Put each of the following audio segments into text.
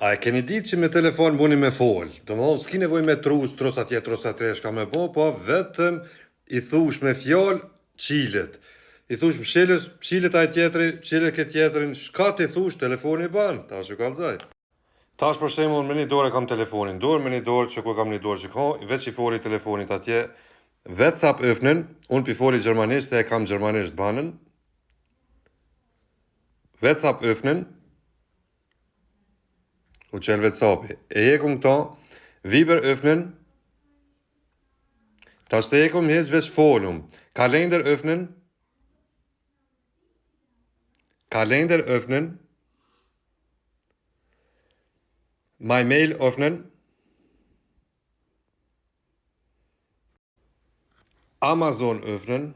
A e keni ditë që me telefon muni me folë, do më thonë s'ki nevoj me tros atje, tros atje, shka me po vetëm i thush me fjallë qilet. I thush qilet aj tjetëri, qilet këtë tjetërin, shka ti thush, telefoni banë, ta që kalzaj. Tash për shembull me një dorë kam telefonin dorë, me një dorë që ku kam një dorë që ka, veç i foli telefonit atje, WhatsApp öfnen, unë pi foli gjermanisht, se e kam gjermanisht banën. WhatsApp öfnen, u qelë WhatsAppi. E jekum këta, Viber öfnen, tash të jekum njës veç folum. Kalender öfnen, My mail öffnen. Amazon öffnen.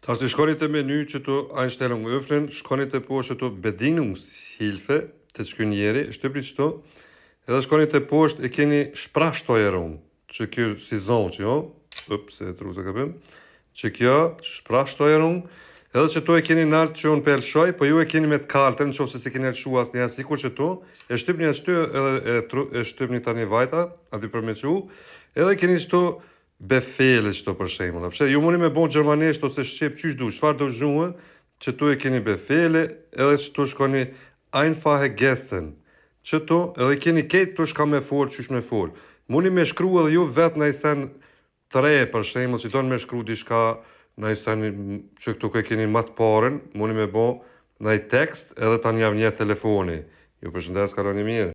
Tash të shkoni të menu që të Einstellung öffnen, shkoni të poshtë të Bedienungshilfe, të shkynjeri, shtypni qëto, edhe shkoni të poshtë e keni Sprachsteuerung, që kjo si zonë që jo, se tru se ka bëm, që kjo Sprachsteuerung, edhe që to e keni naltë që unë për elshoj, po ju e keni me të kaltën, që ose se keni elshu asë një asikur që to, e shtypni ashtu edhe e shtypni tani vajta, ati për me që edhe keni qëto befele qëto për shemull. Ju muni me bon gjermanisht ose shqip qysh du, shfar do zhuë, që to e keni befele, edhe që to shkoni einfache gesten, që to edhe keni ketë to shka me fol, qysh me fol. Muni me shkru edhe ju vetë në i sen 3 për shemull, që do në me shkru dishka në i sen që këtu ke keni matë parën, muni me bo në i tekst edhe ta një telefoni. Ju përshëndes ka një mirë.